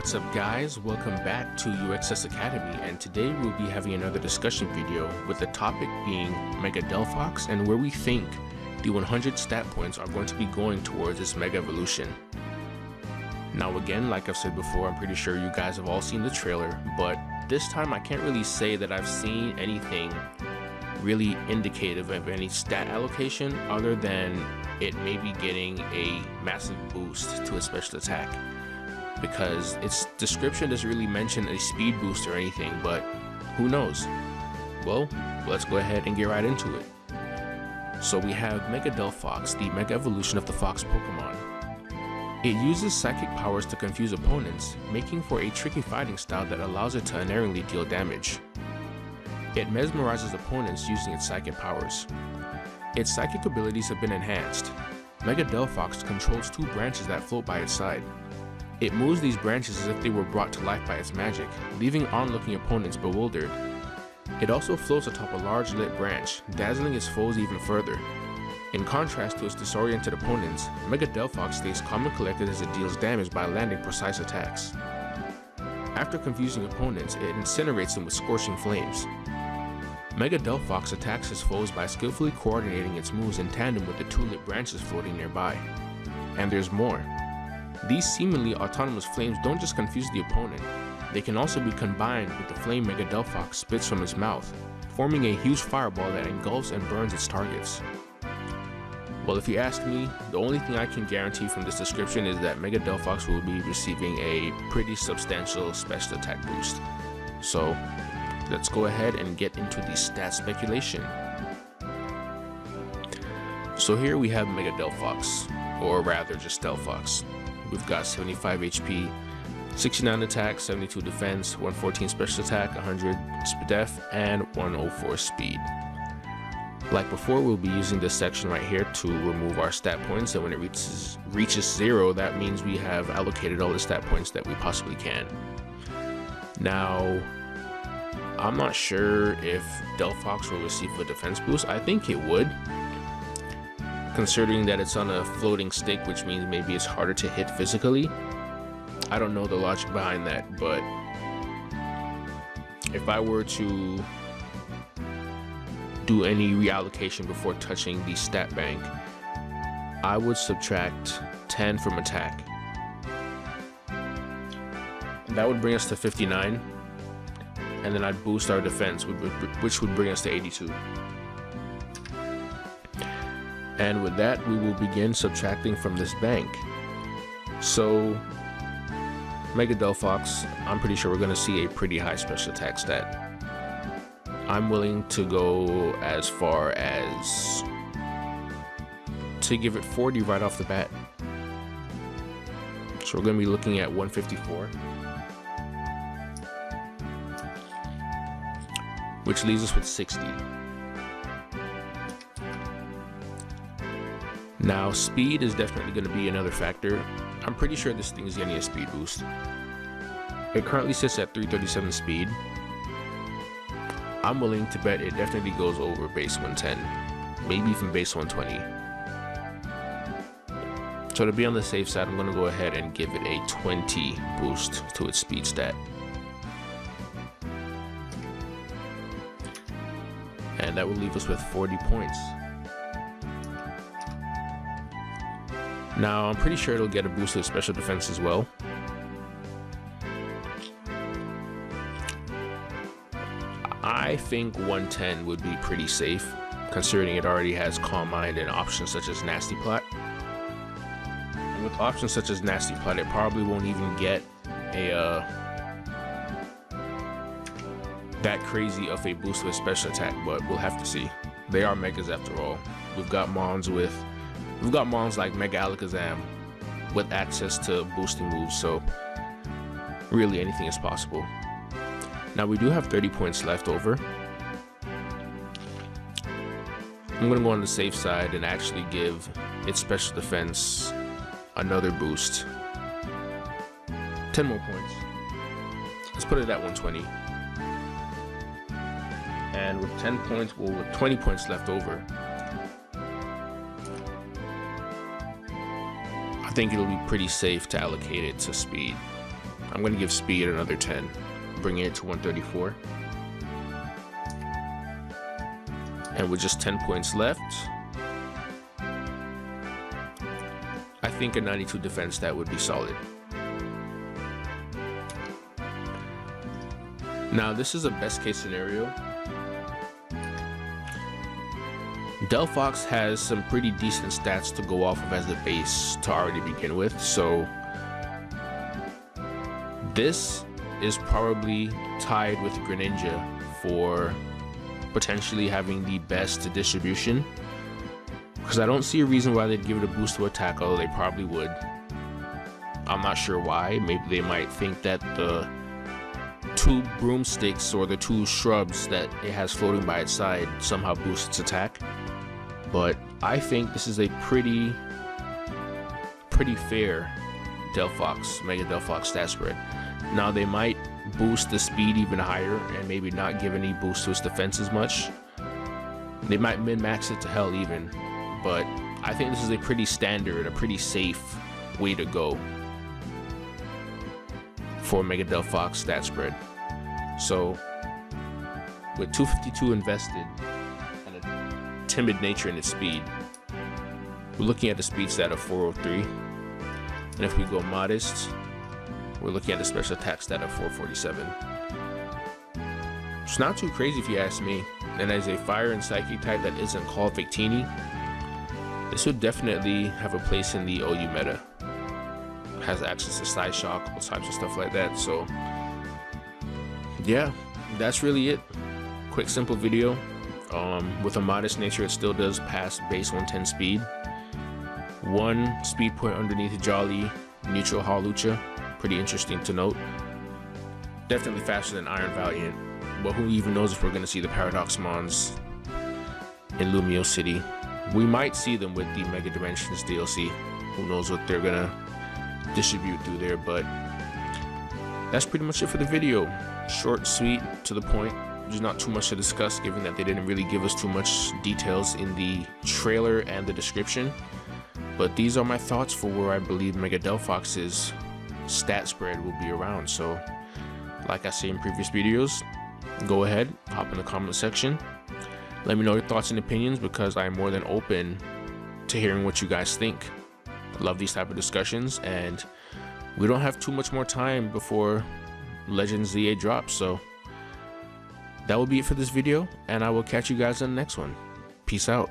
What's up guys, welcome back to UnhingedSociety Academy, and today we'll be having another discussion video with the topic being Mega Delphox and where we think the 100 stat points are going to be going towards this Mega Evolution. Now again, like I've said before, I'm pretty sure you guys have all seen the trailer, but this time I can't really say that I've seen anything really indicative of any stat allocation other than it may be getting a massive boost to its special attack, because its description doesn't really mention a speed boost or anything, but who knows? Well, let's go ahead and get right into it. So we have Mega Delphox, the Mega Evolution of the Fox Pokemon. It uses psychic powers to confuse opponents, making for a tricky fighting style that allows it to unerringly deal damage. It mesmerizes opponents using its psychic powers. Its psychic abilities have been enhanced. Mega Delphox controls two branches that float by its side. It moves these branches as if they were brought to life by its magic, leaving onlooking opponents bewildered. It also floats atop a large lit branch, dazzling its foes even further. In contrast to its disoriented opponents, Mega Delphox stays calm and collected as it deals damage by landing precise attacks. After confusing opponents, it incinerates them with scorching flames. Mega Delphox attacks its foes by skillfully coordinating its moves in tandem with the two lit branches floating nearby. And there's more. These seemingly autonomous flames don't just confuse the opponent, they can also be combined with the flame Mega Delphox spits from its mouth, forming a huge fireball that engulfs and burns its targets. Well, if you ask me, the only thing I can guarantee from this description is that Mega Delphox will be receiving a pretty substantial special attack boost. So, let's go ahead and get into the stat speculation. So here we have Mega Delphox, or rather just Delphox. We've got 75 HP, 69 attack, 72 defense, 114 special attack, 100 def, and 104 speed. Like before, we'll be using this section right here to remove our stat points, and when it reaches 0, that means we have allocated all the stat points that we possibly can. Now, I'm not sure if Delphox will receive a defense boost. I think it would, considering that it's on a floating stick, which means maybe it's harder to hit physically. I don't know the logic behind that, but if I were to do any reallocation before touching the stat bank, I would subtract 10 from attack. That would bring us to 59, and then I'd boost our defense, which would bring us to 82. And with that, we will begin subtracting from this bank. So, Mega Delphox, I'm pretty sure we're going to see a pretty high special attack stat. I'm willing to go as far as to give it 40 right off the bat. So we're going to be looking at 154. Which leaves us with 60. Now, speed is definitely going to be another factor. I'm pretty sure this thing is getting a speed boost. It currently sits at 337 speed. I'm willing to bet it definitely goes over base 110, maybe even base 120. So to be on the safe side, I'm going to go ahead and give it a 20 boost to its speed stat. And that will leave us with 40 points. Now, I'm pretty sure it'll get a boost to its special defense as well. I think 110 would be pretty safe, considering it already has Calm Mind and options such as Nasty Plot. And with options such as Nasty Plot, it probably won't even get a that crazy of a boost to its special attack, but we'll have to see. They are Megas after all. We've got Mons like Mega Alakazam with access to boosting moves, so really anything is possible. Now we do have 30 points left over. I'm going to go on the safe side and actually give its special defense another boost. 10 more points. Let's put it at 120. And with 10 points, well, with 20 points left over, I think it'll be pretty safe to allocate it to speed. I'm going to give speed another 10, bringing it to 134. And with just 10 points left, I think a 92 defense stat would be solid. Now, this is a best case scenario. Delphox has some pretty decent stats to go off of as a base to already begin with, so this is probably tied with Greninja for potentially having the best distribution, because I don't see a reason why they'd give it a boost to attack, although they probably would. I'm not sure why. Maybe they might think that the 2 broomsticks or the 2 shrubs that it has floating by its side somehow boost its attack. But I think this is a pretty fair Delphox, Mega Delphox stat spread. Now they might boost the speed even higher and maybe not give any boost to its defense as much. They might min-max it to hell even, but I think this is a pretty standard, a pretty safe way to go for Mega Delphox stat spread. So with 252 invested and a timid nature in its speed, we're looking at the speed stat of 403, and if we go modest, we're looking at the special attack stat of 447. It's not too crazy if you ask me, and as a fire and psychic type that isn't called Victini, this would definitely have a place in the OU meta. It has access to Side Shock, all types of stuff like that, so yeah, that's really it. Quick, simple video. With a modest nature, it still does pass base 110 speed. 1 speed point underneath Jolly, neutral Hawlucha. Pretty interesting to note. Definitely faster than Iron Valiant, but who even knows if we're going to see the Paradox Mons in Lumio City. We might see them with the Mega Dimensions DLC. Who knows what they're going to distribute through there, but that's pretty much it for the video. Short, sweet, to the point. There's not too much to discuss given that they didn't really give us too much details in the trailer and the description. But these are my thoughts for where I believe Mega Delphox's stat spread will be around. So like I say in previous videos, go ahead, hop in the comment section, let me know your thoughts and opinions, because I'm more than open to hearing what you guys think. I love these type of discussions, and we don't have too much more time before Legends ZA drops, so that will be it for this video, and I will catch you guys in the next one. Peace out.